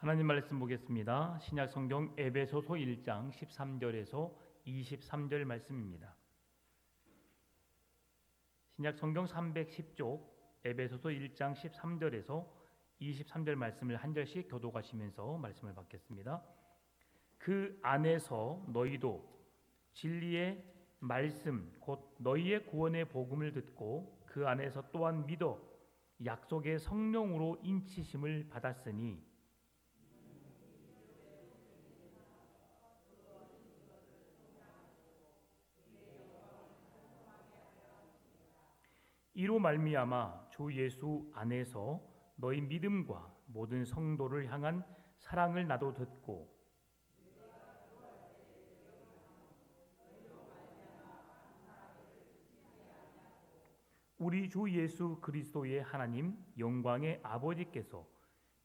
하나님 말씀 보겠습니다. 신약 성경 에베소서 1장 13절에서 23절 말씀입니다. 신약 성경 310쪽 에베소서 1장 13절에서 23절 말씀을 한 절씩 교독하시면서 말씀을 받겠습니다. 그 안에서 너희도 진리의 말씀 곧 너희의 구원의 복음을 듣고 그 안에서 또한 믿어 약속의 성령으로 인치심을 받았으니 이로 말미암아 주 예수 안에서 너희 믿음과 모든 성도를 향한 사랑을 나도 듣고 우리 주 예수 그리스도의 하나님 영광의 아버지께서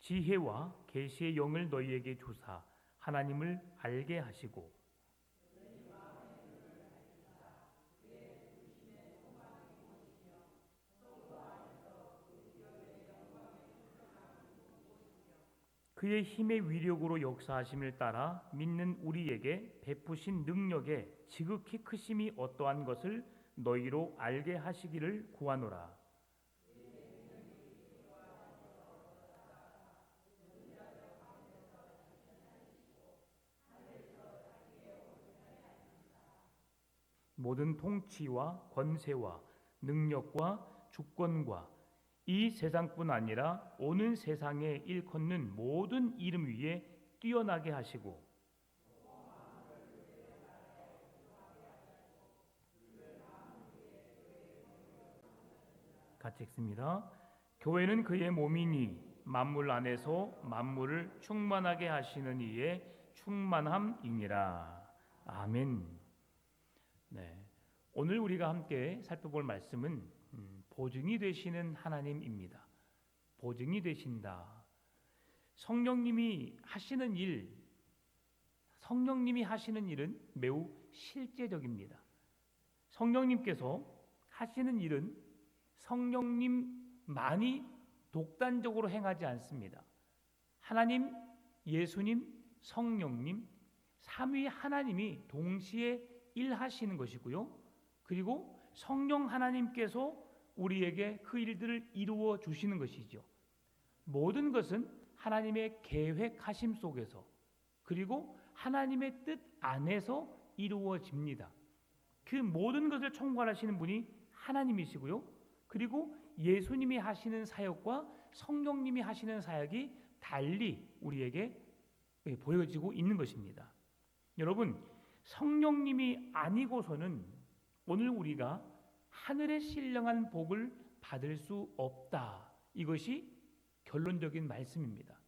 지혜와 계시의 영을 너희에게 주사 하나님을 알게 하시고 그의 힘의 위력으로 역사하심을 따라 믿는 우리에게 베푸신 능력의 지극히 크심이 어떠한 것을 너희로 알게 하시기를 구하노라. 모든 통치와 권세와 능력과 주권과 이 세상뿐 아니라 오는 세상에 일컫는 모든 이름 위에 뛰어나게 하시고 같이 읽습니다. 교회는 그의 몸이니 만물 안에서 만물을 충만하게 하시는 이의 충만함이니라. 아멘. 네. 오늘 우리가 함께 살펴볼 말씀은 보증이 되시는 하나님입니다. 보증이 되신다. 성령님이 하시는 일은 매우 실제적입니다. 성령님께서 하시는 일은 성령님만이 독단적으로 행하지 않습니다. 하나님, 예수님, 성령님, 삼위 하나님이 동시에 일하시는 것이고요. 그리고 성령 하나님께서 우리에게 그 일들을 이루어 주시는 것이죠. 모든 것은 하나님의 계획하심 속에서 그리고 하나님의 뜻 안에서 이루어집니다. 그 모든 것을 총괄하시는 분이 하나님이시고요. 그리고 예수님이 하시는 사역과 성령님이 하시는 사역이 달리 우리에게 보여지고 있는 것입니다. 여러분, 성령님이 아니고서는 오늘 우리가 하늘의 신령한 복을 받을 수 없다. 이것이 결론적인 말씀입니다.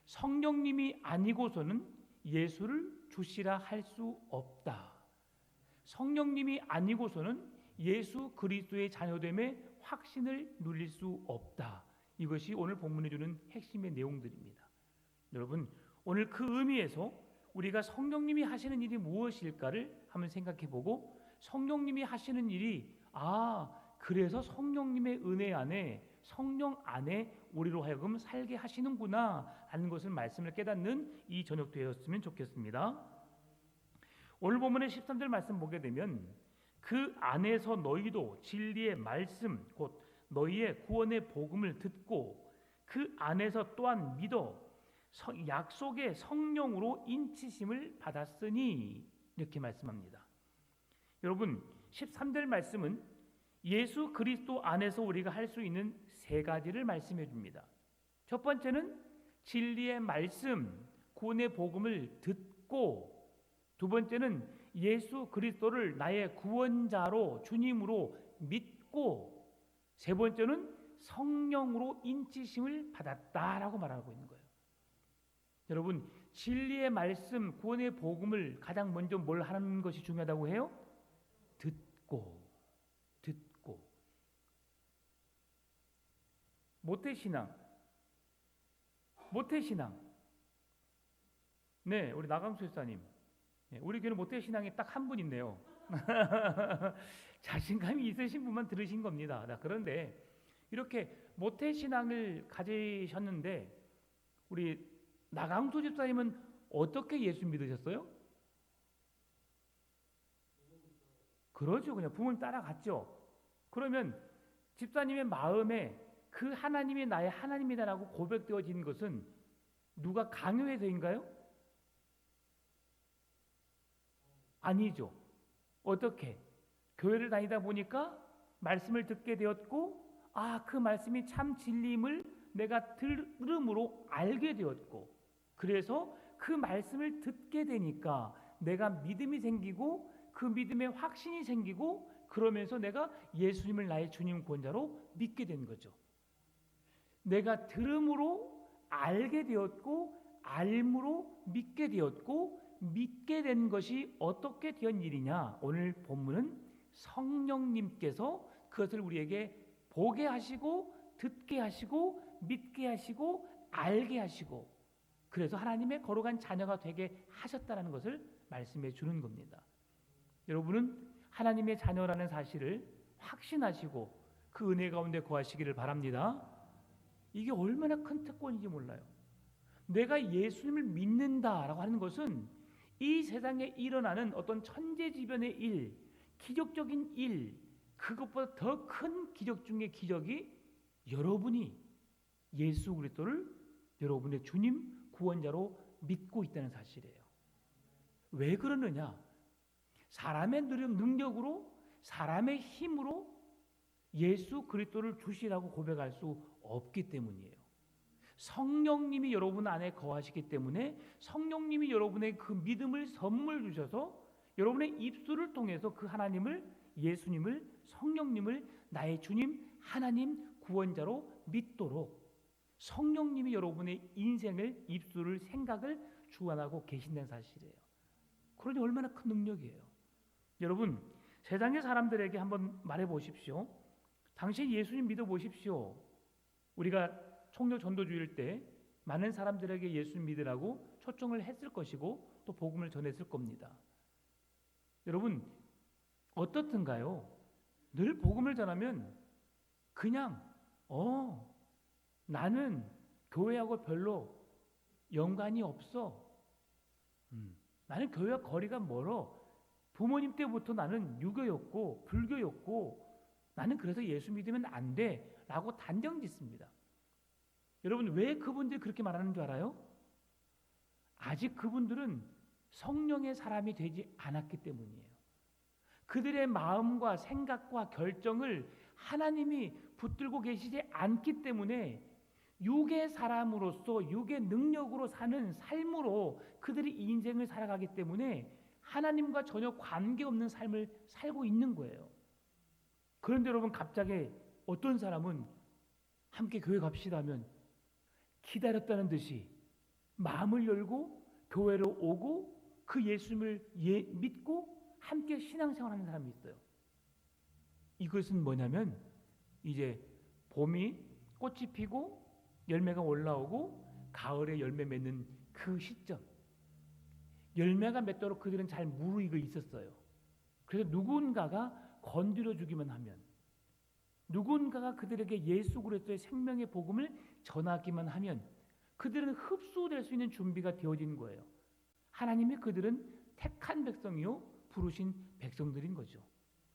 성령님이 아니고서는 예수를 주시라 할 수 없다. 성령님이 아니고서는 예수 그리스도의 자녀됨의 확신을 누릴 수 없다. 이것이 오늘 본문에 주는 핵심의 내용들입니다. 여러분, 오늘 그 의미에서 우리가 성령님이 하시는 일이 무엇일까를 한번 생각해보고 성령님이 하시는 일이 그래서 성령님의 은혜 안에 성령 안에 우리로 하여금 살게 하시는구나 하는 것을 말씀을 깨닫는 이 저녁 되었으면 좋겠습니다. 오늘 본문의 13절 말씀 보게 되면 그 안에서 너희도 진리의 말씀 곧 너희의 구원의 복음을 듣고 그 안에서 또한 믿어 약속의 성령으로 인치심을 받았으니 이렇게 말씀합니다. 여러분, 13절 말씀은 예수 그리스도 안에서 우리가 할 수 있는 세 가지를 말씀해 줍니다. 첫 번째는 진리의 말씀, 구원의 복음을 듣고, 두 번째는 예수 그리스도를 나의 구원자로 주님으로 믿고, 세 번째는 성령으로 인치심을 받았다라고 말하고 있는 거예요. 여러분, 진리의 말씀, 구원의 복음을 가장 먼저 뭘 하는 것이 중요하다고 해요? 듣고. 모태신앙. 네, 우리 나강수 집사님. 우리 교회는 모태신앙이 딱 한 분 있네요. 자신감이 있으신 분만 들으신 겁니다. 그런데 이렇게 모태신앙을 가지셨는데 우리 나강수 집사님은 어떻게 예수 믿으셨어요? 그러죠. 그냥 부모님 따라갔죠. 그러면 집사님의 마음에 그 하나님이 나의 하나님이다라고 고백되어진 것은 누가 강요해서인가요? 아니죠. 어떻게? 교회를 다니다 보니까 말씀을 듣게 되었고, 그 말씀이 참 진리임을 내가 들음으로 알게 되었고, 그래서 그 말씀을 듣게 되니까 내가 믿음이 생기고 그 믿음에 확신이 생기고, 그러면서 내가 예수님을 나의 주님 구원자로 믿게 된 거죠. 내가 들음으로 알게 되었고, 알므로 믿게 되었고, 믿게 된 것이 어떻게 된 일이냐? 오늘 본문은 성령님께서 그것을 우리에게 보게 하시고, 듣게 하시고, 믿게 하시고, 알게 하시고, 그래서 하나님의 거룩한 자녀가 되게 하셨다는 것을 말씀해 주는 겁니다. 여러분은 하나님의 자녀라는 사실을 확신하시고 그 은혜 가운데 거하시기를 바랍니다. 이게 얼마나 큰 특권인지 몰라요. 내가 예수님을 믿는다라고 하는 것은 이 세상에 일어나는 어떤 천재지변의 일, 기적적인 일, 그것보다 더 큰 기적 중의 기적이 여러분이 예수 그리스도를 여러분의 주님 구원자로 믿고 있다는 사실이에요. 왜 그러느냐? 사람의 능력으로, 사람의 힘으로 예수 그리스도를 주시라고 고백할 수 없기 때문이에요. 성령님이 여러분 안에 거하시기 때문에 성령님이 여러분의 그 믿음을 선물 주셔서 여러분의 입술을 통해서 그 하나님을, 예수님을, 성령님을 나의 주님, 하나님, 구원자로 믿도록 성령님이 여러분의 인생을, 입술을, 생각을 주관하고 계신다는 사실이에요. 그러니 얼마나 큰 능력이에요. 여러분, 세상의 사람들에게 한번 말해 보십시오. 당신 예수님 믿어 보십시오. 우리가 총력 전도주일 때 많은 사람들에게 예수님 믿으라고 초청을 했을 것이고 또 복음을 전했을 겁니다. 여러분, 어떻든가요? 늘 복음을 전하면 그냥 나는 교회하고 별로 연관이 없어. 나는 교회와 거리가 멀어. 부모님 때부터 나는 유교였고 불교였고 나는 그래서 예수 믿으면 안 돼 라고 단정 짓습니다. 여러분, 왜 그분들이 그렇게 말하는 줄 알아요? 아직 그분들은 성령의 사람이 되지 않았기 때문이에요. 그들의 마음과 생각과 결정을 하나님이 붙들고 계시지 않기 때문에 육의 사람으로서 육의 능력으로 사는 삶으로 그들이 인생을 살아가기 때문에 하나님과 전혀 관계없는 삶을 살고 있는 거예요. 그런데 여러분, 갑자기 어떤 사람은 함께 교회 갑시다 하면 기다렸다는 듯이 마음을 열고 교회로 오고 그 예수님을 믿고 함께 신앙생활하는 사람이 있어요. 이것은 뭐냐면 이제 봄이 꽃이 피고 열매가 올라오고 가을에 열매 맺는 그 시점, 열매가 맺도록 그들은 잘 무르익어 있었어요. 그래서 누군가가 건드려 주기만 하면, 누군가가 그들에게 예수 그리스도의 생명의 복음을 전하기만 하면 그들은 흡수될 수 있는 준비가 되어진 거예요. 하나님이 그들은 택한 백성이요 부르신 백성들인 거죠.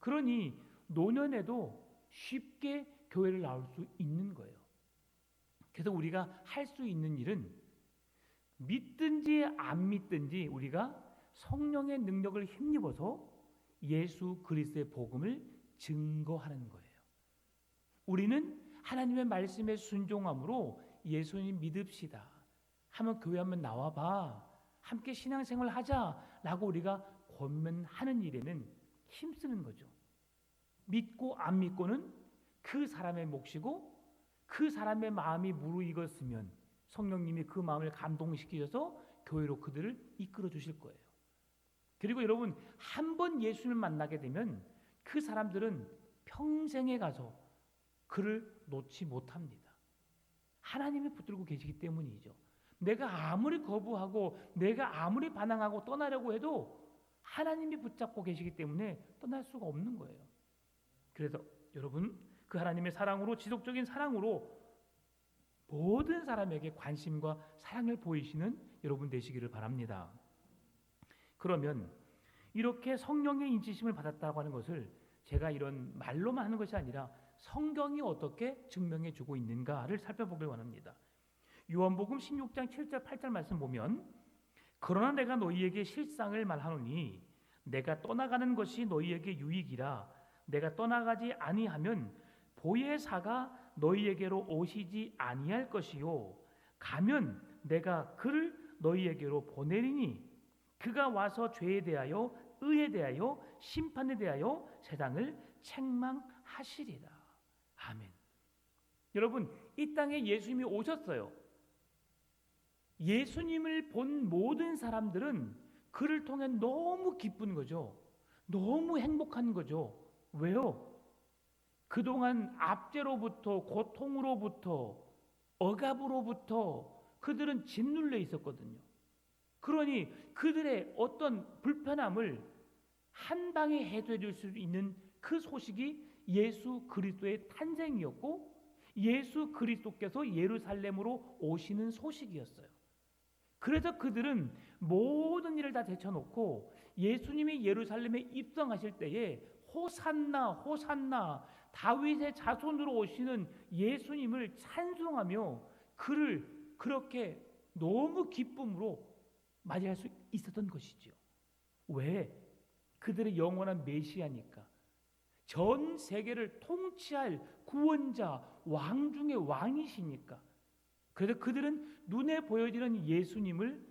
그러니 노년에도 쉽게 교회를 나올 수 있는 거예요. 그래서 우리가 할 수 있는 일은 믿든지 안 믿든지 우리가 성령의 능력을 힘입어서 예수 그리스도의 복음을 증거하는 거예요. 우리는 하나님의 말씀에 순종함으로 예수님 믿읍시다 하면 교회 한번 나와봐, 함께 신앙생활 하자라고 우리가 권면하는 일에는 힘쓰는 거죠. 믿고 안 믿고는 그 사람의 몫이고 그 사람의 마음이 무르익었으면 성령님이 그 마음을 감동시키셔서 교회로 그들을 이끌어 주실 거예요. 그리고 여러분, 한 번 예수님을 만나게 되면 그 사람들은 평생에 가서 그를 놓지 못합니다. 하나님이 붙들고 계시기 때문이죠. 내가 아무리 거부하고 내가 아무리 반항하고 떠나려고 해도 하나님이 붙잡고 계시기 때문에 떠날 수가 없는 거예요. 그래서 여러분, 그 하나님의 사랑으로, 지속적인 사랑으로 모든 사람에게 관심과 사랑을 보이시는 여러분 되시기를 바랍니다. 그러면 이렇게 성령의 인치심을 받았다고 하는 것을 제가 이런 말로만 하는 것이 아니라 성경이 어떻게 증명해 주고 있는가를 살펴보길 원합니다. 요한복음 16장 7절 8절 말씀 보면 그러나 내가 너희에게 실상을 말하노니 내가 떠나가는 것이 너희에게 유익이라 내가 떠나가지 아니하면 보혜사가 너희에게로 오시지 아니할 것이요 가면 내가 그를 너희에게로 보내리니 그가 와서 죄에 대하여 의에 대하여 심판에 대하여 세상을 책망하시리라. 아멘. 여러분, 이 땅에 예수님이 오셨어요. 예수님을 본 모든 사람들은 그를 통해 너무 기쁜 거죠. 너무 행복한 거죠. 왜요? 그동안 압제로부터 고통으로부터 억압으로부터 그들은 짓눌려 있었거든요. 그러니 그들의 어떤 불편함을 한 방에 해소해 줄 수 있는 그 소식이 예수 그리스도의 탄생이었고 예수 그리스도께서 예루살렘으로 오시는 소식이었어요. 그래서 그들은 모든 일을 다 제쳐놓고 예수님이 예루살렘에 입성하실 때에 호산나 호산나 다윗의 자손으로 오시는 예수님을 찬송하며 그를 그렇게 너무 기쁨으로 맞이할 수 있었던 것이죠. 왜? 그들의 영원한 메시아니까. 전 세계를 통치할 구원자, 왕 중의 왕이시니까. 그래서 그들은 눈에 보여지는 예수님을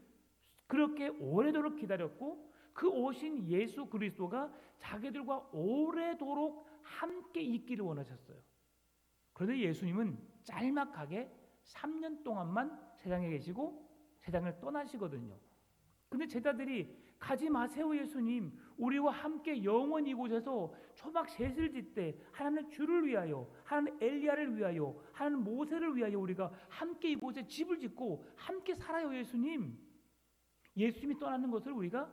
그렇게 오래도록 기다렸고 그 오신 예수 그리스도가 자기들과 오래도록 함께 있기를 원하셨어요. 그런데 예수님은 짤막하게 3년 동안만 세상에 계시고 세상을 떠나시거든요. 근데 제자들이 가지 마세요 예수님, 우리와 함께 영원히 이곳에서 초막 셋을 짓되 하나는 주를 위하여, 하나는 엘리야를 위하여, 하나는 모세를 위하여 우리가 함께 이곳에 집을 짓고 함께 살아요 예수님. 예수님이 떠나는 것을 우리가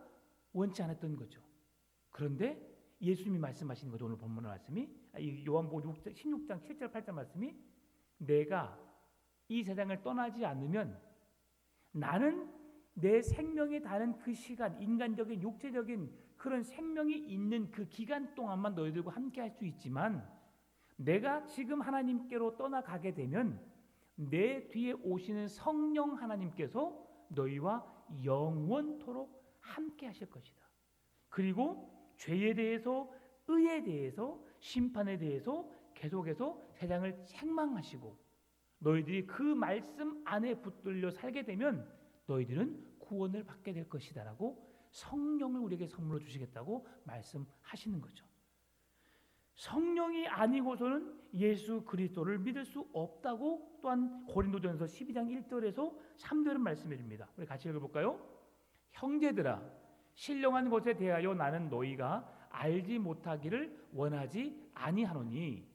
원치 않았던 거죠. 그런데 예수님이 말씀하시는 거죠. 오늘 본문 말씀이 요한복음 16장 7절 8절 말씀이 내가 이 세상을 떠나지 않으면 나는 내 생명에 닿는 그 시간, 인간적인 육체적인 그런 생명이 있는 그 기간 동안만 너희들과 함께 할 수 있지만 내가 지금 하나님께로 떠나가게 되면 내 뒤에 오시는 성령 하나님께서 너희와 영원토록 함께 하실 것이다. 그리고 죄에 대해서 의에 대해서 심판에 대해서 계속해서 세상을 책망하시고 너희들이 그 말씀 안에 붙들려 살게 되면 너희들은 구원을 받게 될 것이다 라고 성령을 우리에게 선물로 주시겠다고 말씀하시는 거죠. 성령이 아니고서는 예수 그리스도를 믿을 수 없다고 또한 고린도전서 12장 1절에서 3절은 말씀해 줍니다. 우리 같이 읽어볼까요? 형제들아 신령한 것에 대하여 나는 너희가 알지 못하기를 원하지 아니하노니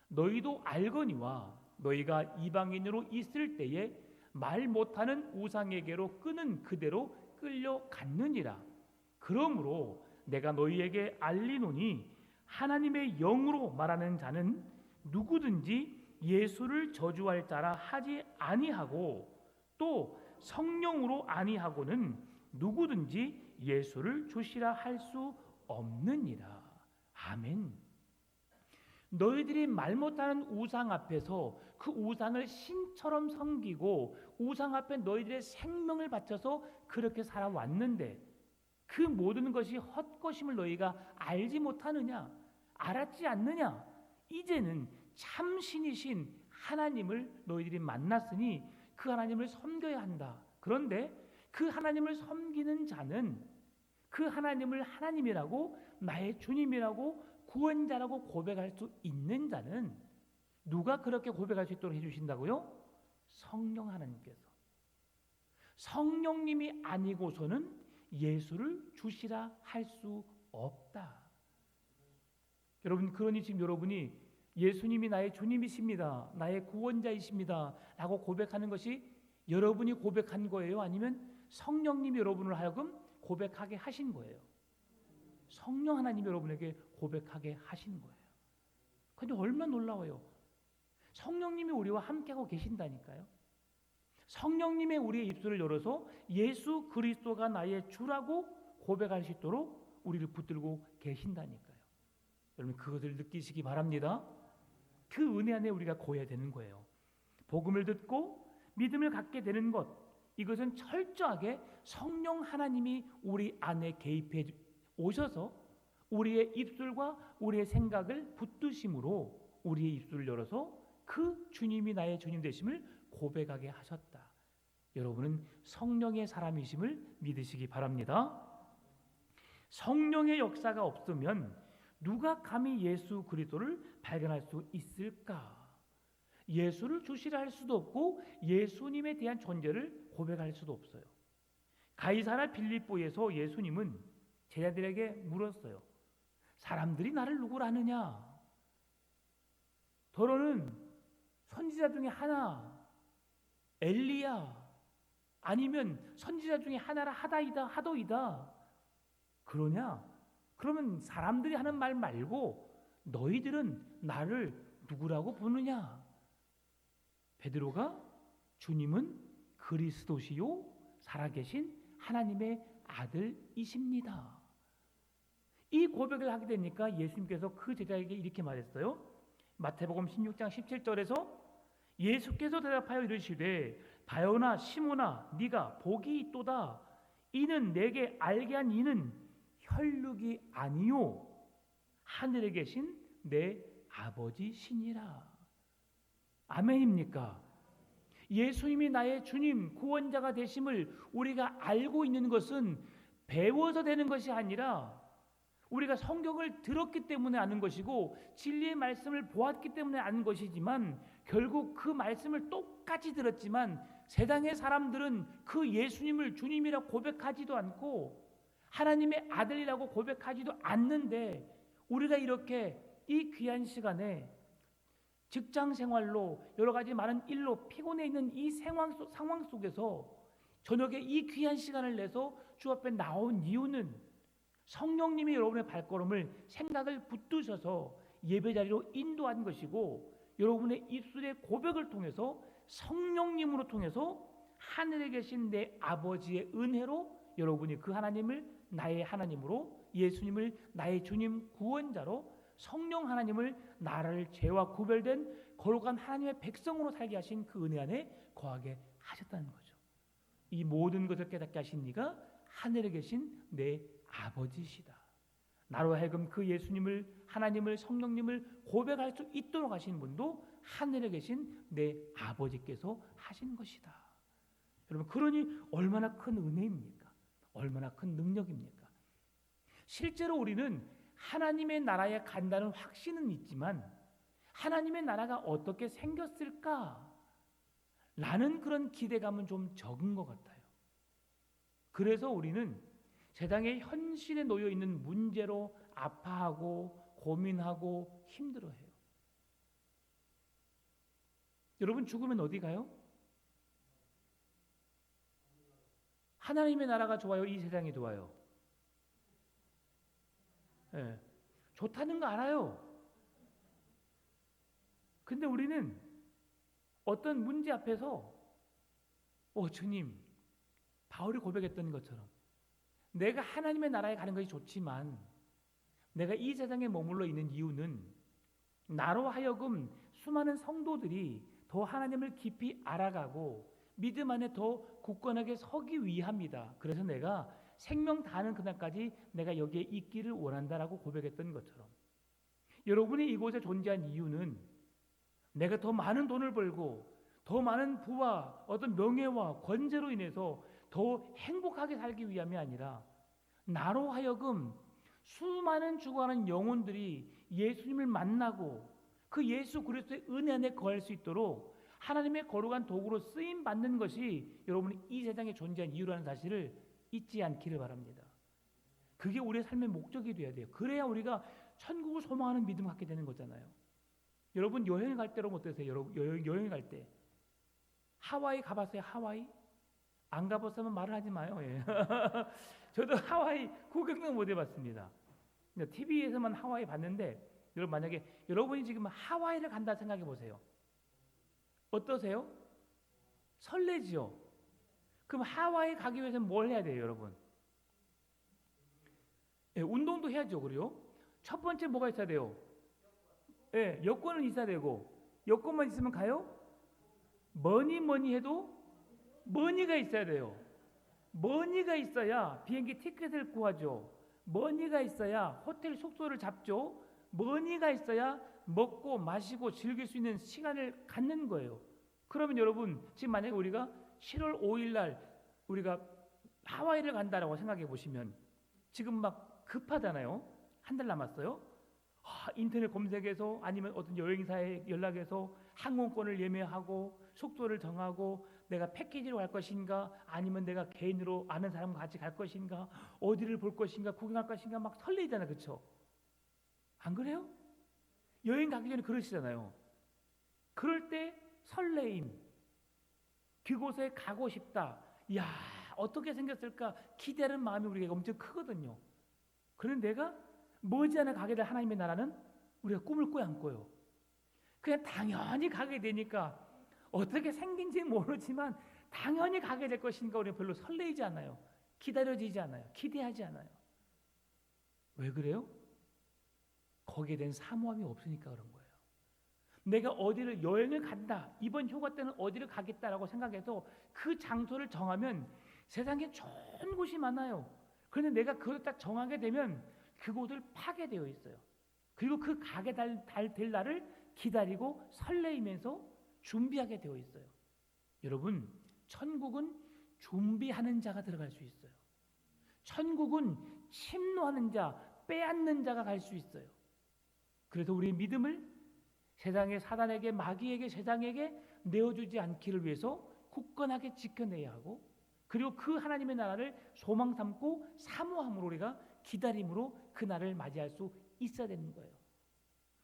너희도 알거니와 너희가 이방인으로 있을 때에 말 못하는 우상에게로 끄는 그대로 끌려갔느니라. 그러므로 내가 너희에게 알리노니 하나님의 영으로 말하는 자는 누구든지 예수를 저주할 자라 하지 아니하고 또 성령으로 아니하고는 누구든지 예수를 주시라 할 수 없느니라. 아멘. 너희들이 말 못하는 우상 앞에서 그 우상을 신처럼 섬기고 우상 앞에 너희들의 생명을 바쳐서 그렇게 살아왔는데 그 모든 것이 헛것임을 너희가 알지 못하느냐? 알았지 않느냐? 이제는 참 신이신 하나님을 너희들이 만났으니 그 하나님을 섬겨야 한다. 그런데 그 하나님을 섬기는 자는 그 하나님을 하나님이라고 나의 주님이라고 구원자라고 고백할 수 있는 자는 누가 그렇게 고백할 수 있도록 해주신다고요? 성령 하나님께서. 성령님이 아니고서는 예수를 주시라 할 수 없다. 여러분, 그러니 지금 여러분이 예수님이 나의 주님이십니다, 나의 구원자이십니다 라고 고백하는 것이 여러분이 고백한 거예요? 아니면 성령님이 여러분을 하여금 고백하게 하신 거예요? 성령 하나님이 여러분에게 고백하게 하신 거예요. 근데 얼마나 놀라워요. 성령님이 우리와 함께하고 계신다니까요. 성령님의 우리의 입술을 열어서 예수 그리스도가 나의 주라고 고백할 수 있도록 우리를 붙들고 계신다니까요. 여러분 그것을 느끼시기 바랍니다. 그 은혜 안에 우리가 거해야 되는 거예요. 복음을 듣고 믿음을 갖게 되는 것, 이것은 철저하게 성령 하나님이 우리 안에 개입해 오셔서 우리의 입술과 우리의 생각을 붙드심으로 우리의 입술을 열어서 그 주님이 나의 주님 되심을 고백하게 하셨다. 여러분은 성령의 사람이심을 믿으시기 바랍니다. 성령의 역사가 없으면 누가 감히 예수 그리스도를 발견할 수 있을까? 예수를 주시라 할 수도 없고 예수님에 대한 존재를 고백할 수도 없어요. 가이사랴 빌립보에서 예수님은 제자들에게 물었어요. 사람들이 나를 누구라 하느냐? 더러는 선지자 중에 하나, 엘리야, 아니면 선지자 중에 하나라 하도이다. 그러냐? 그러면 사람들이 하는 말 말고 너희들은 나를 누구라고 부르냐? 베드로가 주님은 그리스도시요 살아계신 하나님의 아들이십니다. 이 고백을 하게 되니까 예수님께서 그 제자에게 이렇게 말했어요. 마태복음 16장 17절에서 예수께서 대답하여 이르시되 바요나 시몬아 네가 복이 있도다. 이는 내게 알게 한 이는 혈육이 아니요 하늘에 계신 내 아버지시니라. 아멘입니까? 예수님이 나의 주님 구원자가 되심을 우리가 알고 있는 것은 배워서 되는 것이 아니라 우리가 성경을 들었기 때문에 아는 것이고 진리의 말씀을 보았기 때문에 아는 것이지만 결국 그 말씀을 똑같이 들었지만 세상의 사람들은 그 예수님을 주님이라 고백하지도 않고 하나님의 아들이라고 고백하지도 않는데 우리가 이렇게 이 귀한 시간에 직장 생활로 여러 가지 많은 일로 피곤해 있는 이 상황 속에서 저녁에 이 귀한 시간을 내서 주 앞에 나온 이유는 성령님이 여러분의 발걸음을 생각을 붙드셔서 예배 자리로 인도한 것이고 여러분의 입술의 고백을 통해서 성령님으로 통해서 하늘에 계신 내 아버지의 은혜로 여러분이 그 하나님을 나의 하나님으로 예수님을 나의 주님 구원자로 성령 하나님을 나를 죄와 구별된 거룩한 하나님의 백성으로 살게 하신 그 은혜 안에 거하게 하셨다는 거죠. 이 모든 것을 깨닫게 하신 이가 하늘에 계신 내 아버지시다. 나로 하여금 그 예수님을 하나님을 성령님을 고백할 수 있도록 하신 분도 하늘에 계신 내 아버지께서 하신 것이다. 여러분 그러니 얼마나 큰 은혜입니까? 얼마나 큰 능력입니까? 실제로 우리는 하나님의 나라에 간다는 확신은 있지만 하나님의 나라가 어떻게 생겼을까? 라는 그런 기대감은 좀 적은 것 같아요. 그래서 우리는 세상의 현실에 놓여 있는 문제로 아파하고 고민하고 힘들어해요. 여러분 죽으면 어디 가요? 하나님의 나라가 좋아요? 이 세상이 좋아요? 네. 좋다는 거 알아요. 근데 우리는 어떤 문제 앞에서 주님, 바울이 고백했던 것처럼 내가 하나님의 나라에 가는 것이 좋지만 내가 이 세상에 머물러 있는 이유는 나로 하여금 수많은 성도들이 더 하나님을 깊이 알아가고 믿음 안에 더 굳건하게 서기 위함이다. 그래서 내가 생명 다하는 그날까지 내가 여기에 있기를 원한다라고 고백했던 것처럼 여러분이 이곳에 존재한 이유는 내가 더 많은 돈을 벌고 더 많은 부와 어떤 명예와 권세로 인해서 더 행복하게 살기 위함이 아니라 나로 하여금 수많은 죽어가는 영혼들이 예수님을 만나고 그 예수 그리스도의 은혜 안에 거할 수 있도록 하나님의 거룩한 도구로 쓰임 받는 것이 여러분이 이 세상에 존재한 이유라는 사실을 잊지 않기를 바랍니다. 그게 우리의 삶의 목적이 되어야 돼요. 그래야 우리가 천국을 소망하는 믿음을 갖게 되는 거잖아요. 여러분 여행을 갈 때로 어떠세요? 여행 갈 때 하와이 가봤어요? 하와이? 안 가봤으면 말을 하지 마요. 예. 저도 하와이 구경도 못 해봤습니다. TV에서만 하와이 봤는데 여러분 만약에 여러분이 지금 하와이를 간다 생각해 보세요. 어떠세요? 설레지요. 그럼 하와이 가기 위해서는 뭘 해야 돼요, 여러분? 예, 운동도 해야죠, 그래요? 첫 번째 뭐가 있어야 돼요? 예, 여권은 있어야 되고, 여권만 있으면 가요? 뭐니 해도 머니가 있어야 돼요. 머니가 있어야 비행기 티켓을 구하죠. 머니가 있어야 호텔 숙소를 잡죠. 머니가 있어야 먹고 마시고 즐길 수 있는 시간을 갖는 거예요. 그러면 여러분, 지금 만약에 우리가 7월 5일 날 우리가 하와이를 간다라고 생각해 보시면 지금 막 급하잖아요. 한 달 남았어요. 인터넷 검색해서 아니면 어떤 여행사에 연락해서 항공권을 예매하고 숙소를 정하고 내가 패키지로 갈 것인가 아니면 내가 개인으로 아는 사람과 같이 갈 것인가 어디를 볼 것인가 구경할 것인가 막 설레잖아요. 그렇죠? 안 그래요? 여행 가기 전에 그러시잖아요. 그럴 때 설레임, 그곳에 가고 싶다. 야, 어떻게 생겼을까 기대하는 마음이 우리가 엄청 크거든요. 그런데 내가 머지않아 가게 될 하나님의 나라는 우리가 꿈을 꾸안고요. 그냥 당연히 가게 되니까 어떻게 생긴지 모르지만 당연히 가게 될 것이니까 우리는 별로 설레이지 않아요. 기다려지지 않아요. 기대하지 않아요. 왜 그래요? 거기에 대한 사모함이 없으니까 그런 거예요. 내가 어디를 여행을 간다. 이번 휴가 때는 어디를 가겠다라고 생각해서 그 장소를 정하면 세상에 좋은 곳이 많아요. 그런데 내가 그걸 딱 정하게 되면 그곳을 파게 되어 있어요. 그리고 그 가게 될 날을 기다리고 설레이면서 준비하게 되어 있어요. 여러분, 천국은 준비하는 자가 들어갈 수 있어요. 천국은 침노하는 자, 빼앗는 자가 갈 수 있어요. 그래서 우리의 믿음을 세상의 사단에게 마귀에게 세상에게 내어주지 않기를 위해서 굳건하게 지켜내야 하고 그리고 그 하나님의 나라를 소망 삼고 사모함으로 우리가 기다림으로 그 날을 맞이할 수 있어야 되는 거예요.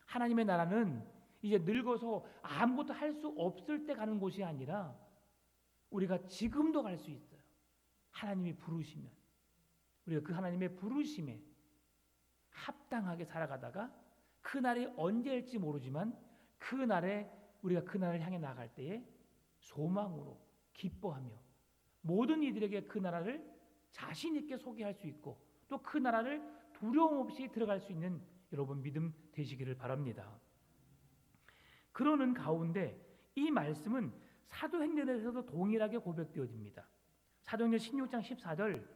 하나님의 나라는 이제 늙어서 아무것도 할 수 없을 때 가는 곳이 아니라 우리가 지금도 갈 수 있어요. 하나님이 부르시면 우리가 그 하나님의 부르심에 합당하게 살아가다가 그 날이 언제일지 모르지만 그 날에 우리가 그 날을 향해 나갈 때에 소망으로 기뻐하며 모든 이들에게 그 나라를 자신 있게 소개할 수 있고 또 그 나라를 두려움 없이 들어갈 수 있는 여러분 믿음 되시기를 바랍니다. 그러는 가운데 이 말씀은 사도행전에서도 동일하게 고백되어집니다. 사도행전 16장 14절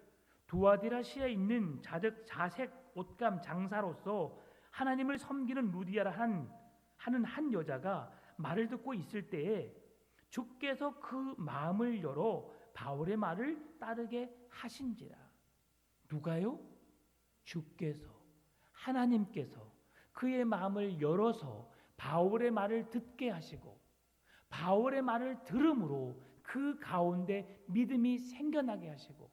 두아디라시아에 있는 자색 옷감 장사로서 하나님을 섬기는 루디아라 하는 한 여자가 말을 듣고 있을 때에 주께서 그 마음을 열어 바울의 말을 따르게 하신지라. 누가요? 주께서 하나님께서 그의 마음을 열어서 바울의 말을 듣게 하시고 바울의 말을 들음으로 그 가운데 믿음이 생겨나게 하시고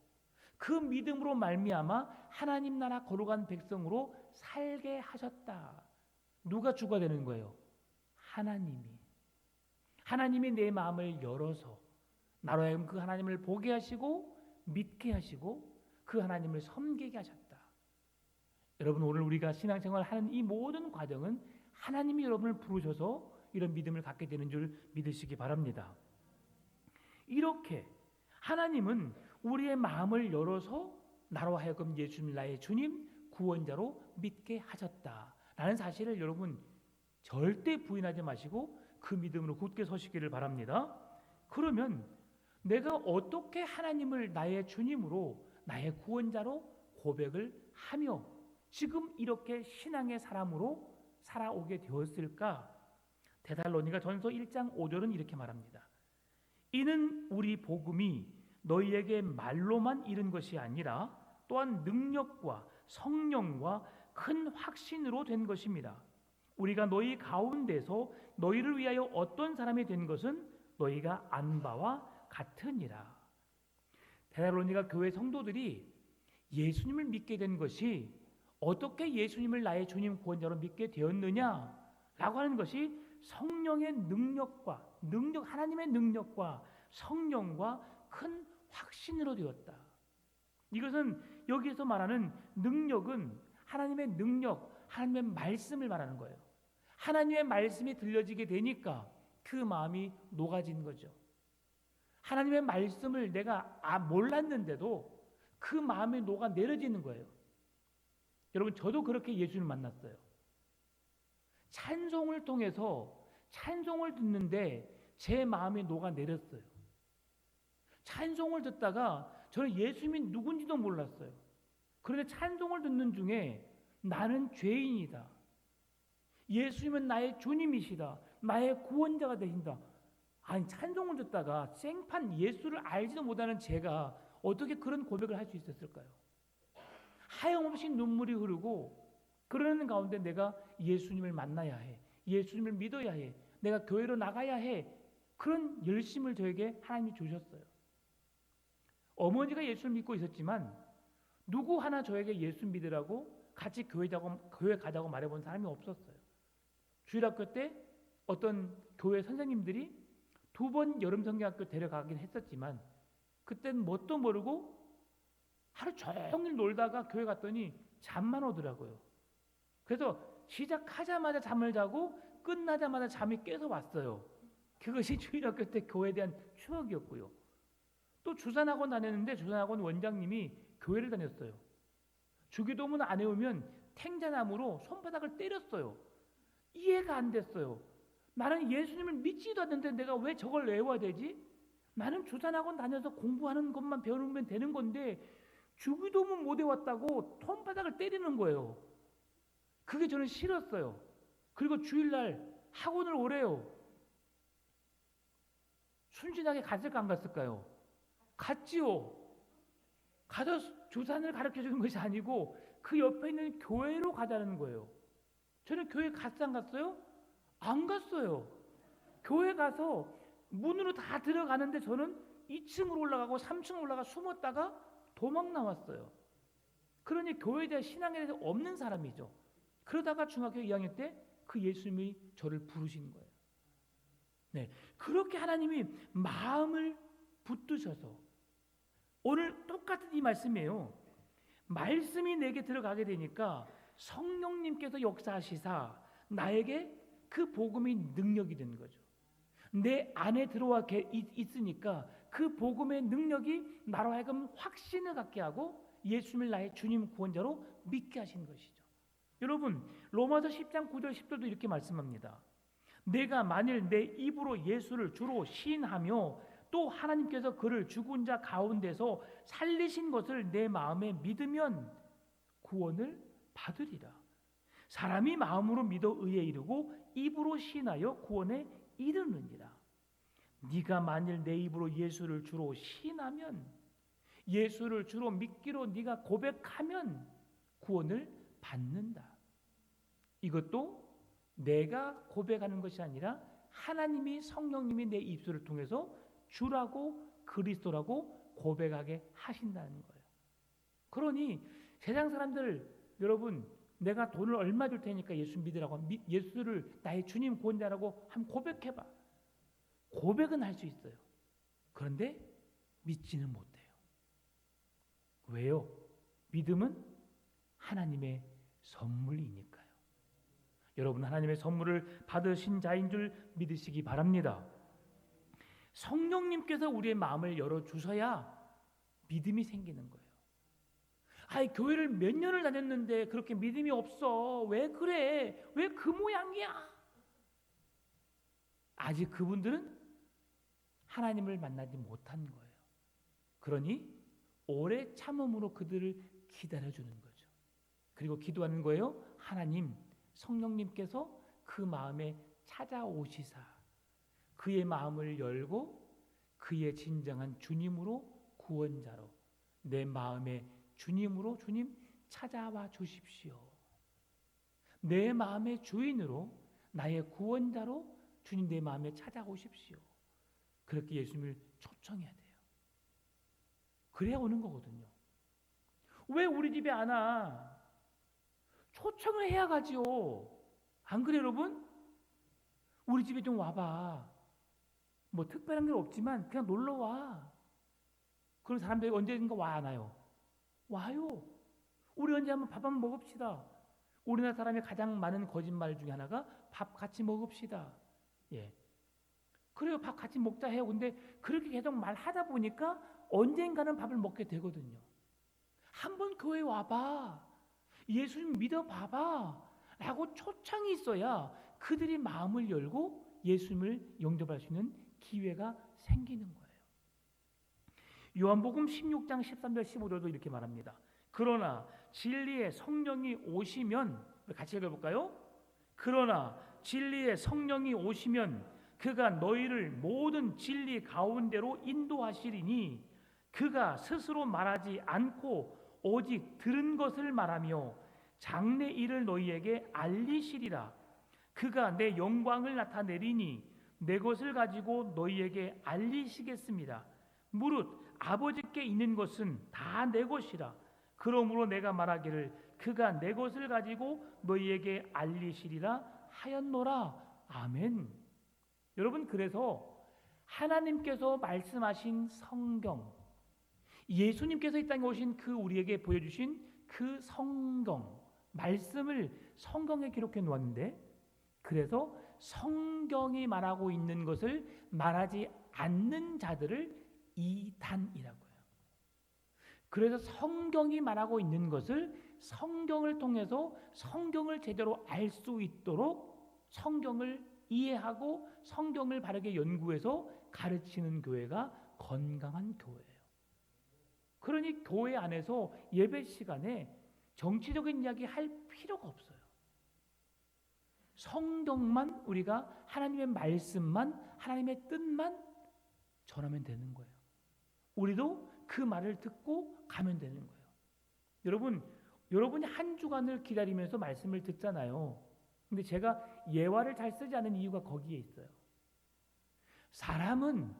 그 믿음으로 말미암아 하나님 나라 거룩한 백성으로 살게 하셨다. 누가 주가 되는 거예요? 하나님이 내 마음을 열어서 나로 하여금 그 하나님을 보게 하시고 믿게 하시고 그 하나님을 섬기게 하셨다. 여러분 오늘 우리가 신앙생활 하는 이 모든 과정은 하나님이 여러분을 부르셔서 이런 믿음을 갖게 되는 줄 믿으시기 바랍니다. 이렇게 하나님은 우리의 마음을 열어서 나로 하여금 예수님 나의 주님 구원자로 믿게 하셨다라는 사실을 여러분 절대 부인하지 마시고 그 믿음으로 굳게 서시기를 바랍니다. 그러면 내가 어떻게 하나님을 나의 주님으로 나의 구원자로 고백을 하며 지금 이렇게 신앙의 사람으로 살아오게 되었을까? 데살로니가 전서 1장 5절은 이렇게 말합니다. 이는 우리 복음이 너희에게 말로만 이른 것이 아니라 또한 능력과 성령과 큰 확신으로 된 것입니다. 우리가 너희 가운데서 너희를 위하여 어떤 사람이 된 것은 너희가 안 바와 같으니라. 데살로니가 교회 성도들이 예수님을 믿게 된 것이 어떻게 예수님을 나의 주님 구원자로 믿게 되었느냐라고 하는 것이 성령의 하나님의 능력과 성령과 큰 확신으로 되었다. 이것은 여기에서 말하는 능력은 하나님의 능력, 하나님의 말씀을 말하는 거예요. 하나님의 말씀이 들려지게 되니까 그 마음이 녹아진 거죠. 하나님의 말씀을 내가 몰랐는데도 그 마음에 녹아 내려지는 거예요. 여러분, 저도 그렇게 예수님을 만났어요. 찬송을 통해서 찬송을 듣는데 제 마음에 녹아 내렸어요. 찬송을 듣다가 저는 예수님이 누군지도 몰랐어요. 그런데 찬송을 듣는 중에 나는 죄인이다, 예수님은 나의 주님이시다, 나의 구원자가 되신다. 아니, 찬송을 듣다가 생판 예수를 알지도 못하는 제가 어떻게 그런 고백을 할 수 있었을까요? 하염없이 눈물이 흐르고 그러는 가운데 내가 예수님을 만나야 해, 예수님을 믿어야 해, 내가 교회로 나가야 해, 그런 열심을 저에게 하나님이 주셨어요. 어머니가 예수를 믿고 있었지만 누구 하나 저에게 예수 믿으라고 같이 교회 가자고 말해본 사람이 없었어요. 주일학교 때 어떤 교회 선생님들이 2번 여름성경학교 데려가긴 했었지만 그때는 뭣도 모르고 하루 종일 놀다가 교회 갔더니 잠만 오더라고요. 그래서 시작하자마자 잠을 자고 끝나자마자 잠이 깨서 왔어요. 그것이 주일학교 때 교회에 대한 추억이었고요. 또 주산학원 다녔는데 주산학원 원장님이 교회를 다녔어요. 주기도문 안 해오면 탱자나무로 손바닥을 때렸어요. 이해가 안 됐어요. 나는 예수님을 믿지도 않는데 내가 왜 저걸 외워야 되지? 나는 주산학원 다녀서 공부하는 것만 배우면 되는 건데 주기도문 못 외웠다고 손바닥을 때리는 거예요. 그게 저는 싫었어요. 그리고 주일날 학원을 오래요. 순진하게 갔을까 안 갔을까요? 갔지요. 가서 주산을 가르쳐주는 것이 아니고 그 옆에 있는 교회로 가자는 거예요. 저는 교회 갔어 안 갔어요? 안 갔어요. 교회 가서 문으로 다 들어가는데 저는 2층으로 올라가고 3층으로 올라가 숨었다가 도망 나왔어요. 그러니 교회에 대한 신앙에 대해서 없는 사람이죠. 그러다가 중학교 2학년 때 그 예수님이 저를 부르신 거예요. 네, 그렇게 하나님이 마음을 붙드셔서 오늘 똑같은 이 말씀이에요. 말씀이 내게 들어가게 되니까 성령님께서 역사하시사 나에게 그 복음이 능력이 되는 거죠. 내 안에 들어와 있으니까 그 복음의 능력이 나로 하여금 확신을 갖게 하고 예수님을 나의 주님 구원자로 믿게 하신 것이죠. 여러분, 로마서 10장 9절 10절도 이렇게 말씀합니다. 내가 만일 내 입으로 예수를 주로 시인하며 또 하나님께서 그를 죽은 자 가운데서 살리신 것을 내 마음에 믿으면 구원을 받으리라. 사람이 마음으로 믿어 의에 이르고 입으로 시인하여 구원에 이르느니라. 네가 만일 내 입으로 예수를 주로 시인하면, 예수를 주로 믿기로 네가 고백하면 구원을 받는다. 이것도 내가 고백하는 것이 아니라 하나님이, 성령님이 내 입술을 통해서 주라고 그리스도라고 고백하게 하신다는 거예요. 그러니 세상 사람들, 여러분, 내가 돈을 얼마 줄 테니까 예수 믿으라고, 예수를 나의 주님 구원자라고 한번 고백해봐. 고백은 할 수 있어요. 그런데 믿지는 못해요. 왜요? 믿음은 하나님의 선물이니까요. 여러분, 하나님의 선물을 받으신 자인 줄 믿으시기 바랍니다. 성령님께서 우리의 마음을 열어주셔야 믿음이 생기는 거예요. 아이, 교회를 몇 년을 다녔는데 그렇게 믿음이 없어. 왜 그래? 왜 그 모양이야? 아직 그분들은 하나님을 만나지 못한 거예요. 그러니 오래 참음으로 그들을 기다려주는 거죠. 그리고 기도하는 거예요. 하나님, 성령님께서 그 마음에 찾아오시사 그의 마음을 열고 그의 진정한 주님으로, 구원자로, 내 마음의 주님으로 주님 찾아와 주십시오. 내 마음의 주인으로, 나의 구원자로 주님 내 마음에 찾아오십시오. 그렇게 예수님을 초청해야 돼요. 그래야 오는 거거든요. 왜 우리 집에 안 와? 초청을 해야 가지요. 안 그래 여러분? 우리 집에 좀 와봐. 뭐 특별한 게 없지만 그냥 놀러 와. 그런 사람들이 언제든가 와 안 와요? 와요. 우리 언제 한번 밥 한번 먹읍시다. 우리나라 사람이 가장 많은 거짓말 중에 하나가 밥 같이 먹읍시다. 예. 그래요, 밥 같이 먹자 해요. 근데 그렇게 계속 말하다 보니까 언젠가는 밥을 먹게 되거든요. 한번 교회 와봐, 예수님 믿어봐봐 라고 초청이 있어야 그들이 마음을 열고 예수님을 영접할 수 있는 기회가 생기는 거예요. 요한복음 16장 13절 15절도 이렇게 말합니다. 그러나 진리의 성령이 오시면, 같이 읽어볼까요? 그러나 진리의 성령이 오시면 그가 너희를 모든 진리 가운데로 인도하시리니 그가 스스로 말하지 않고 오직 들은 것을 말하며 장래 일을 너희에게 알리시리라. 그가 내 영광을 나타내리니 내 것을 가지고 너희에게 알리시겠습니다. 무릇 아버지께 있는 것은 다 내 것이라. 그러므로 내가 말하기를 그가 내 것을 가지고 너희에게 알리시리라 하였노라. 아멘. 여러분, 그래서 하나님께서 말씀하신 성경, 예수님께서 이 땅에 오신 그 우리에게 보여주신 그 성경, 말씀을 성경에 기록해 놓았는데, 그래서 성경이 말하고 있는 것을 말하지 않는 자들을 이단이라고 해요. 그래서 성경이 말하고 있는 것을 성경을 통해서 성경을 제대로 알 수 있도록 성경을 이해하고 성경을 바르게 연구해서 가르치는 교회가 건강한 교회예요. 그러니 교회 안에서 예배 시간에 정치적인 이야기 할 필요가 없어요. 성경만, 우리가 하나님의 말씀만, 하나님의 뜻만 전하면 되는 거예요. 우리도 그 말을 듣고 가면 되는 거예요. 여러분이 한 주간을 기다리면서 말씀을 듣잖아요. 근데 제가 예화를 잘 쓰지 않은 이유가 거기에 있어요. 사람은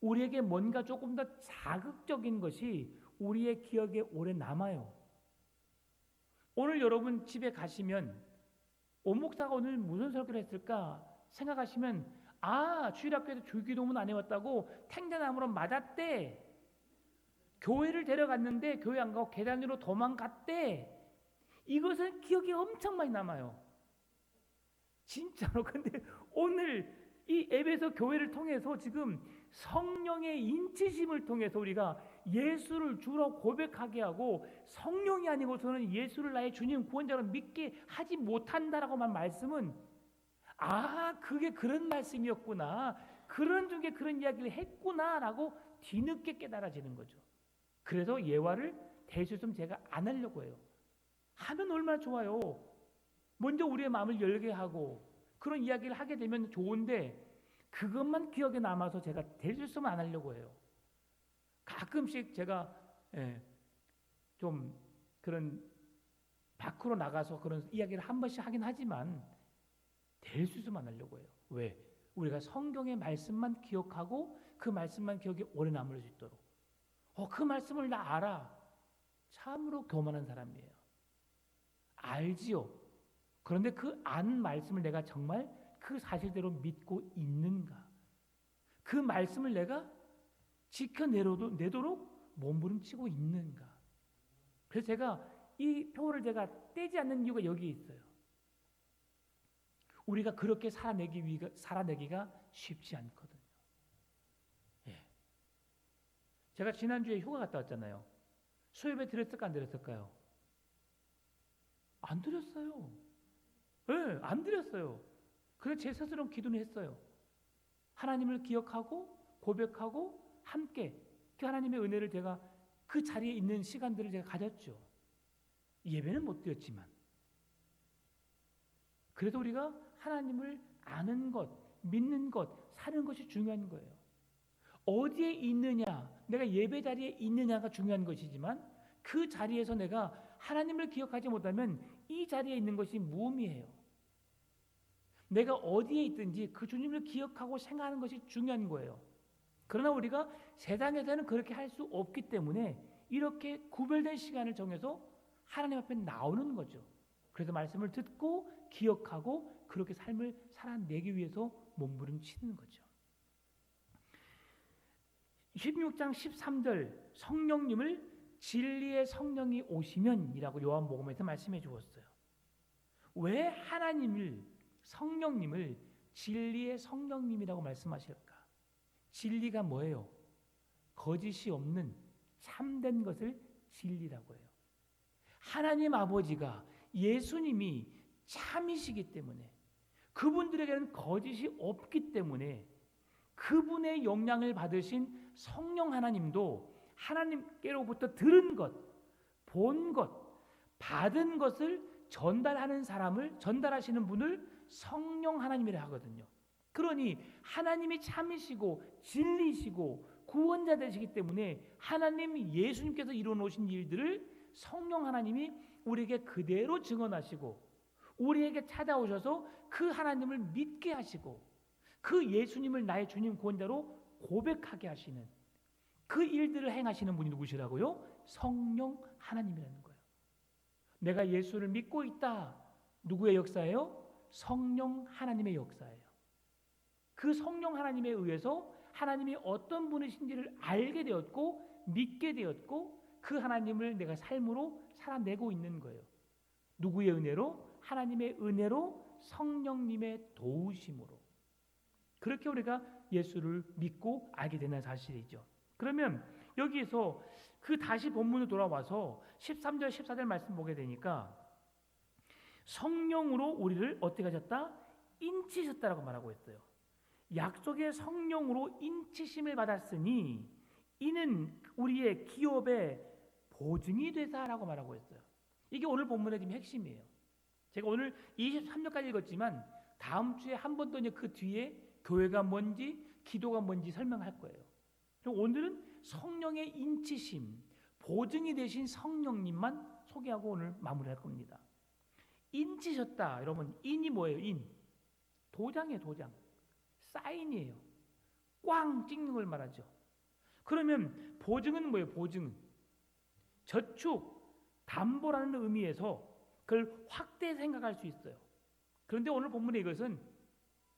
우리에게 뭔가 조금 더 자극적인 것이 우리의 기억에 오래 남아요. 오늘 여러분 집에 가시면 오 목사가 오늘 무슨 설교를 했을까 생각하시면, 주일학교에서 주기도문 안 해왔다고 탱자나무로 맞았대. 교회를 데려갔는데 교회 안 가고 계단 위로 도망갔대. 이것은 기억이 엄청 많이 남아요. 진짜로. 근데 오늘 이 앱에서 교회를 통해서 지금 성령의 인치심을 통해서 우리가 예수를 주로 고백하게 하고, 성령이 아니고서는 예수를 나의 주님 구원자로 믿게 하지 못한다라고만 말씀은, 그게 그런 말씀이었구나, 그런 중에 그런 이야기를 했구나라고 뒤늦게 깨달아지는 거죠. 그래서 예화를 대수좀 제가 안 하려고 해요. 하면 얼마나 좋아요. 먼저 우리의 마음을 열게 하고 그런 이야기를 하게 되면 좋은데, 그것만 기억에 남아서 제가 대수좀 안 하려고 해요. 가끔씩 제가 좀 그런 밖으로 나가서 그런 이야기를 한 번씩 하긴 하지만 대수좀 안 하려고 해요. 왜? 우리가 성경의 말씀만 기억하고 그 말씀만 기억에 오래 남을 수 있도록. 그 말씀을 나 알아. 참으로 교만한 사람이에요. 알지요. 그런데 그 안 말씀을 내가 정말 그 사실대로 믿고 있는가? 그 말씀을 내가 지켜내도록 몸부림치고 있는가? 그래서 제가 이 표를 제가 떼지 않는 이유가 여기에 있어요. 우리가 그렇게 살아내기가 쉽지 않거든요. 제가 지난주에 휴가 갔다 왔잖아요. 수요예배 드렸을까 안 드렸을까요? 안 드렸어요. 안 드렸어요. 그래서 제 스스로 기도는 했어요. 하나님을 기억하고 고백하고 함께 그 하나님의 은혜를 제가 그 자리에 있는 시간들을 제가 가졌죠. 예배는 못 드렸지만. 그래서 우리가 하나님을 아는 것, 믿는 것, 사는 것이 중요한 거예요. 어디에 있느냐, 내가 예배 자리에 있느냐가 중요한 것이지만, 그 자리에서 내가 하나님을 기억하지 못하면 이 자리에 있는 것이 무의미해요. 내가 어디에 있든지 그 주님을 기억하고 생각하는 것이 중요한 거예요. 그러나 우리가 세상에서는 그렇게 할 수 없기 때문에 이렇게 구별된 시간을 정해서 하나님 앞에 나오는 거죠. 그래서 말씀을 듣고 기억하고 그렇게 삶을 살아내기 위해서 몸부림치는 거죠. 16장 13절, 성령님을 진리의 성령이 오시면이라고 요한복음에서 말씀해 주었어요. 왜 하나님을, 성령님을 진리의 성령님이라고 말씀하실까? 진리가 뭐예요? 거짓이 없는 참된 것을 진리라고 해요. 하나님 아버지가 예수님이 참이시기 때문에 그분들에게는 거짓이 없기 때문에 그분의 영향을 받으신 성령 하나님도 하나님께로부터 들은 것, 본 것, 받은 것을 전달하는 사람을 전달하시는 분을 성령 하나님이라 하거든요. 그러니 하나님이 참이시고 진리시고 구원자 되시기 때문에 하나님 예수님께서 이루어놓으신 일들을 성령 하나님이 우리에게 그대로 증언하시고 우리에게 찾아오셔서 그 하나님을 믿게 하시고 그 예수님을 나의 주님 구원자로 고백하게 하시는 그 일들을 행하시는 분이 누구시라고요? 성령 하나님이라는 거예요. 내가 예수를 믿고 있다. 누구의 역사예요? 성령 하나님의 역사예요. 그 성령 하나님에 의해서 하나님이 어떤 분이신지를 알게 되었고 믿게 되었고 그 하나님을 내가 삶으로 살아내고 있는 거예요. 누구의 은혜로? 하나님의 은혜로 성령님의 도우심으로. 그렇게 우리가 예수를 믿고 알게 되는 사실이죠. 그러면 여기에서 그 다시 본문으로 돌아와서 13절 14절 말씀 보게 되니까 성령으로 우리를 어떻게 하셨다? 인치셨다라고 말하고 있어요. 약속의 성령으로 인치심을 받았으니 이는 우리의 기업의 보증이 되사라고 말하고 있어요. 이게 오늘 본문의 지금 핵심이에요. 제가 오늘 23절까지 읽었지만 다음 주에 한 번 더 그 뒤에 교회가 뭔지 기도가 뭔지 설명할 거예요. 오늘은 성령의 인치심, 보증이 되신 성령님만 소개하고 오늘 마무리할 겁니다. 인치셨다. 여러분 인이 뭐예요? 인. 도장이에요. 도장. 사인이에요. 꽝 찍는 걸 말하죠. 그러면 보증은 뭐예요? 보증은 저축, 담보라는 의미에서 그걸 확대 생각할 수 있어요. 그런데 오늘 본문의 이것은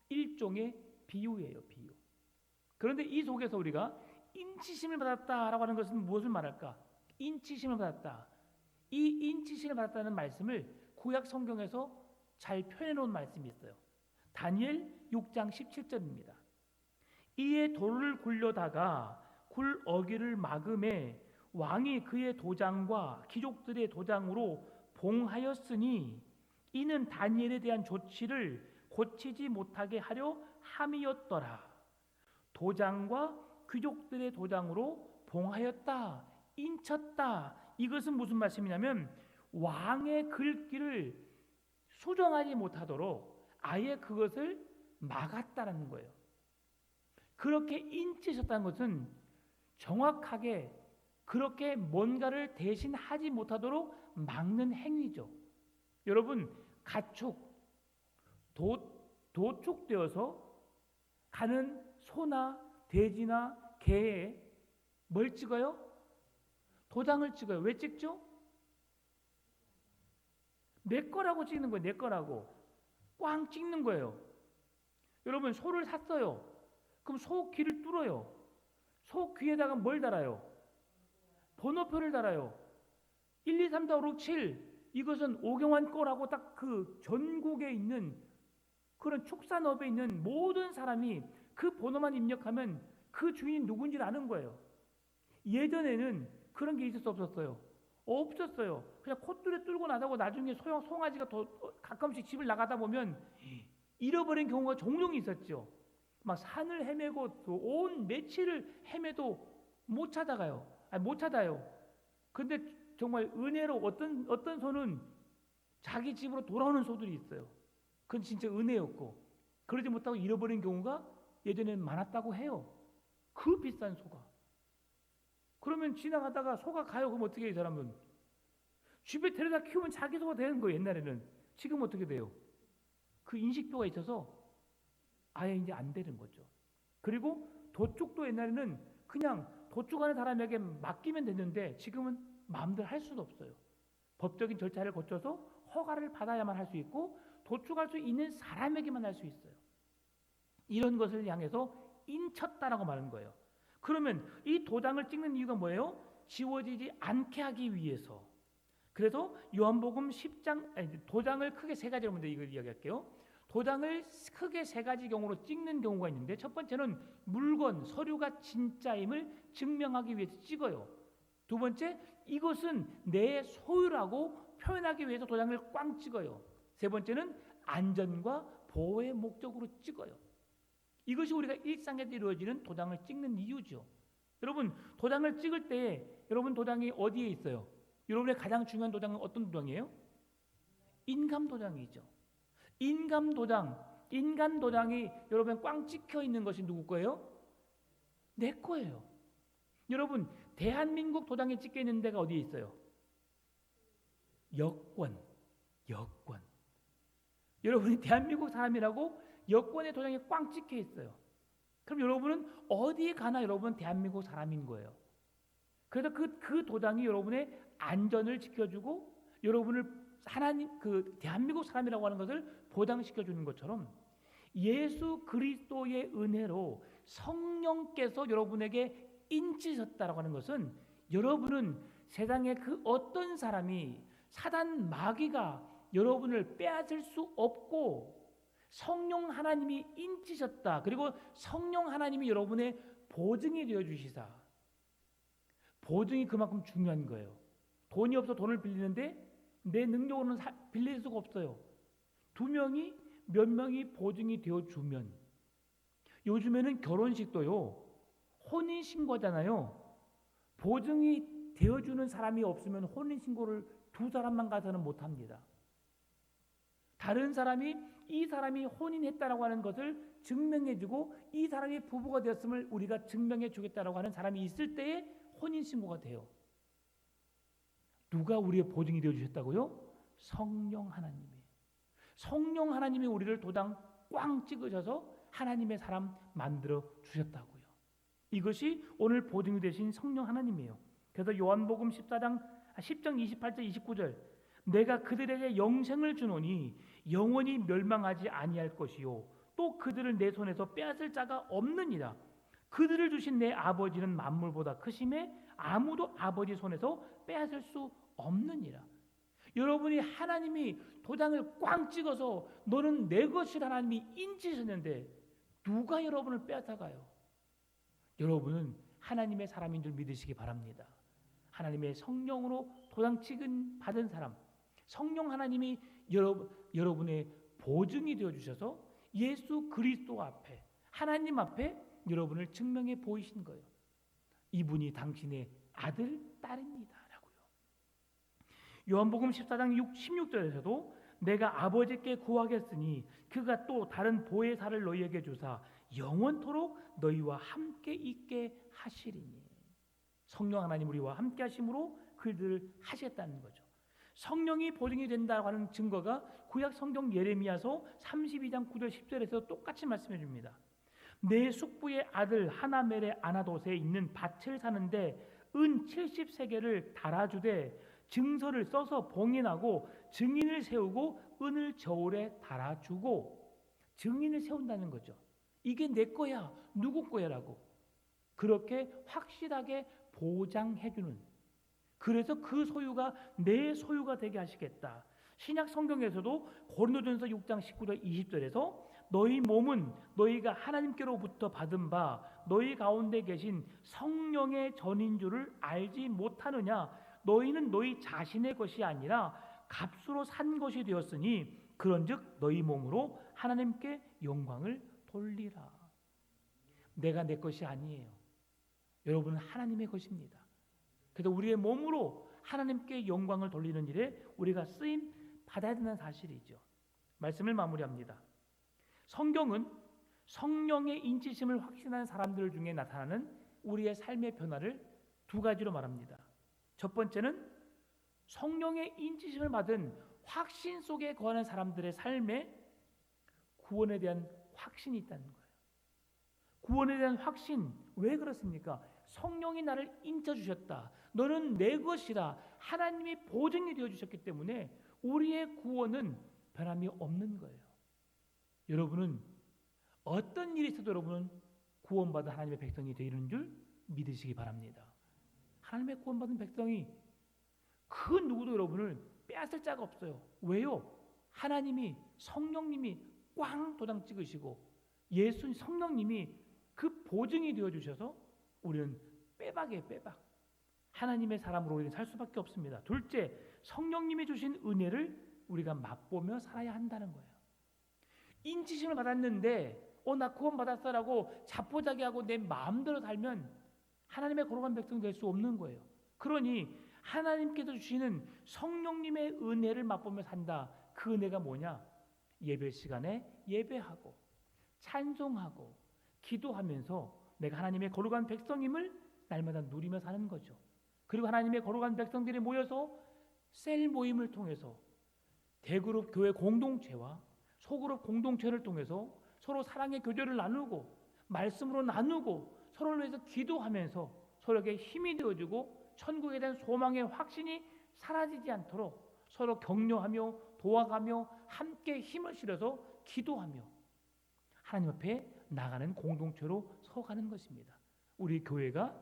일종의 비유예요. 비유. 그런데 이 속에서 우리가 인치심을 받았다라고 하는 것은 무엇을 말할까? 인치심을 받았다. 이 인치심을 받았다는 말씀을 구약 성경에서 잘 표현해 놓은 말씀이 있어요. 다니엘 6장 17절입니다. 이에 돌을 굴려다가 굴 어귀를 막음에 왕이 그의 도장과 귀족들의 도장으로 봉하였으니 이는 다니엘에 대한 조치를 고치지 못하게 하려 함이었더라. 도장과 귀족들의 도장으로 봉하였다. 인쳤다. 이것은 무슨 말씀이냐면 왕의 글귀를 수정하지 못하도록 아예 그것을 막았다라는 거예요. 그렇게 인치셨다는 것은 정확하게 그렇게 뭔가를 대신하지 못하도록 막는 행위죠. 여러분 가축, 도축되어서 가는 소나 돼지나 개에 뭘 찍어요? 도장을 찍어요. 왜 찍죠? 내 거라고 찍는 거예요. 내 거라고. 꽝 찍는 거예요. 여러분 소를 샀어요. 그럼 소 귀를 뚫어요. 소 귀에다가 뭘 달아요? 번호표를 달아요. 1, 2, 3, 4, 5, 6, 7 이것은 오경환 거라고 딱 그 전국에 있는 그런 축산업에 있는 모든 사람이 그 번호만 입력하면 그 주인이 누군지 아는 거예요. 예전에는 그런 게 있을 수 없었어요. 없었어요. 그냥 콧줄에 뚫고 나가고 나중에 송아지가 더 가끔씩 집을 나가다 보면 잃어버린 경우가 종종 있었죠. 막 산을 헤매고 온 며칠을 헤매도 못 찾아가요. 못 찾아요. 근데 정말 은혜로 어떤 소는 자기 집으로 돌아오는 소들이 있어요. 그건 진짜 은혜였고 그러지 못하고 잃어버린 경우가 예전에는 많았다고 해요. 그 비싼 소가. 그러면 지나가다가 소가 가요. 그럼 어떻게 해요? 이 사람은 집에 데려다 키우면 자기 소가 되는 거예요. 옛날에는. 지금 어떻게 돼요? 그 인식표가 있어서 아예 이제 안 되는 거죠. 그리고 도축도 옛날에는 그냥 도축하는 사람에게 맡기면 됐는데 지금은 마음대로 할 수도 없어요. 법적인 절차를 거쳐서 허가를 받아야만 할 수 있고 도축할 수 있는 사람에게만 할 수 있어요. 이런 것을 향해서 인쳤다라고 말하는 거예요. 그러면 이 도장을 찍는 이유가 뭐예요? 지워지지 않게 하기 위해서. 그래서 요한복음 10장 도장을 크게 세 가지로 먼저 이걸 이야기할게요. 도장을 크게 세 가지 경우로 찍는 경우가 있는데, 첫 번째는 물건, 서류가 진짜임을 증명하기 위해서 찍어요. 두 번째, 이것은 내 소유라고 표현하기 위해서 도장을 꽝 찍어요. 세 번째는 안전과 보호의 목적으로 찍어요. 이것이 우리가 일상에서 이루어지는 도장을 찍는 이유죠. 여러분, 도장을 찍을 때 여러분 도장이 어디에 있어요? 여러분의 가장 중요한 도장은 어떤 도장이에요? 인감 도장이죠. 인감 도장이 여러분 꽝 찍혀 있는 것이 누구 거예요? 내 거예요. 여러분, 대한민국 도장에 찍혀 있는 데가 어디에 있어요? 여권. 여러분이 대한민국 사람이라고 여권의 도장에 꽝 찍혀 있어요. 그럼 여러분은 어디에 가나 여러분은 대한민국 사람인 거예요. 그래서 그 도장이 여러분의 안전을 지켜주고 여러분을 대한민국 사람이라고 하는 것을 보장시켜 주는 것처럼, 예수 그리스도의 은혜로 성령께서 여러분에게 인치셨다라고 하는 것은, 여러분은 세상의 그 어떤 사람이, 사단 마귀가 여러분을 빼앗을 수 없고, 성령 하나님이 인치셨다. 그리고 성령 하나님이 여러분의 보증이 되어 주시사. 보증이 그만큼 중요한 거예요. 돈이 없어 돈을 빌리는데 내 능력으로는 빌릴 수가 없어요. 몇 명이 보증이 되어 주면, 요즘에는 결혼식도요, 혼인신고잖아요. 보증이 되어주는 사람이 없으면 혼인신고를 두 사람만 가서는 못합니다. 다른 사람이 이 사람이 혼인했다라고 하는 것을 증명해주고 이 사람이 부부가 되었음을 우리가 증명해 주겠다라고 하는 사람이 있을 때에 혼인신고가 돼요. 누가 우리의 보증이 되어주셨다고요? 성령 하나님이 우리를 도장 꽝 찍으셔서 하나님의 사람 만들어 주셨다고요. 이것이 오늘 보증이 되신 성령 하나님이에요. 그래서 요한복음 10장 28절 29절, 내가 그들에게 영생을 주노니 영원히 멸망하지 아니할 것이요 또 그들을 내 손에서 빼앗을 자가 없느니라. 그들을 주신 내 아버지는 만물보다 크심에 아무도 아버지 손에서 빼앗을 수 없느니라. 여러분이 하나님이 도장을 꽝 찍어서 너는 내 것이라 하나님이 인치셨는데 누가 여러분을 빼앗아가요? 여러분은 하나님의 사람인 줄 믿으시기 바랍니다. 하나님의 성령으로 도장 찍은 받은 사람, 성령 하나님이 여러분의 보증이 되어주셔서 예수 그리스도 앞에, 하나님 앞에 여러분을 증명해 보이신 거예요. 이분이 당신의 아들, 딸입니다 라고요. 요한복음 14장 16절에서도 내가 아버지께 구하겠으니 그가 또 다른 보혜사를 너희에게 주사 영원토록 너희와 함께 있게 하시리니. 성령 하나님 우리와 함께 하심으로 그들을 하시겠다는 거죠. 성령이 보증이 된다고 하는 증거가 구약 성경 예레미야서 32장 9절 10절에서 똑같이 말씀해 줍니다. 내 숙부의 아들 하나멜의 아나돗에 있는 밭을 사는데 은 70세겔을 달아주되 증서를 써서 봉인하고 증인을 세우고 은을 저울에 달아주고. 증인을 세운다는 거죠. 이게 내 거야, 누구 거야라고 그렇게 확실하게 보장해주는, 그래서 그 소유가 내 소유가 되게 하시겠다. 신약 성경에서도 고린도전서 6장 19절 20절에서 너희 몸은 너희가 하나님께로부터 받은 바 너희 가운데 계신 성령의 전인 줄을 알지 못하느냐. 너희는 너희 자신의 것이 아니라 값으로 산 것이 되었으니 그런즉 너희 몸으로 하나님께 영광을 돌리라. 내가 내 것이 아니에요. 여러분은 하나님의 것입니다. 그래서 우리의 몸으로 하나님께 영광을 돌리는 일에 우리가 쓰임 받아야 되는 사실이죠. 말씀을 마무리합니다. 성경은 성령의 인치심을 확신하는 사람들 중에 나타나는 우리의 삶의 변화를 두 가지로 말합니다. 첫 번째는 성령의 인치심을 받은 확신 속에 거하는 사람들의 삶에 구원에 대한 확신이 있다는 거예요. 구원에 대한 확신, 왜 그렇습니까? 성령이 나를 인쳐주셨다. 너는 내 것이라 하나님이 보증이 되어주셨기 때문에 우리의 구원은 변함이 없는 거예요. 여러분은 어떤 일이 있어도 여러분은 구원받은 하나님의 백성이 되는 줄 믿으시기 바랍니다. 하나님의 구원받은 백성이 그 누구도 여러분을 빼앗을 자가 없어요. 왜요? 하나님이, 성령님이 꽝 도장 찍으시고 예수 성령님이 그 보증이 되어 주셔서 우리는 빼박이에요, 빼박. 하나님의 사람으로 우리는 살 수밖에 없습니다. 둘째, 성령님이 주신 은혜를 우리가 맛보며 살아야 한다는 거예요. 인치심을 받았는데 나 구원 받았어라고 자포자기하고 내 마음대로 살면 하나님의 거룩한 백성 될 수 없는 거예요. 그러니 하나님께서 주시는 성령님의 은혜를 맛보며 산다. 그 은혜가 뭐냐? 예배 시간에 예배하고 찬송하고 기도하면서 내가 하나님의 거룩한 백성임을 날마다 누리며 사는 거죠. 그리고 하나님의 거룩한 백성들이 모여서 셀 모임을 통해서 대그룹 교회 공동체와 소그룹 공동체를 통해서 서로 사랑의 교제를 나누고 말씀으로 나누고 서로를 위해서 기도하면서 서로에게 힘이 되어주고 천국에 대한 소망의 확신이 사라지지 않도록 서로 격려하며 도와가며 함께 힘을 실어서 기도하며 하나님 앞에 나가는 공동체로 서가는 것입니다. 우리 교회가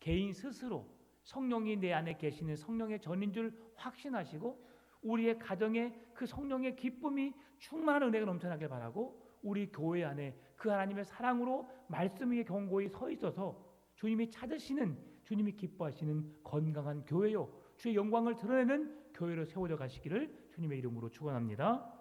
개인 스스로 성령이 내 안에 계시는 성령의 전인 줄 확신하시고 우리의 가정에 그 성령의 기쁨이 충만한 은혜가 넘쳐나길 바라고 우리 교회 안에 그 하나님의 사랑으로 말씀 위에 견고히 서 있어서 주님이 찾으시는 주님이 기뻐하시는 건강한 교회요 주의 영광을 드러내는 교회로 세워져 가시기를 주님의 이름으로 축원합니다.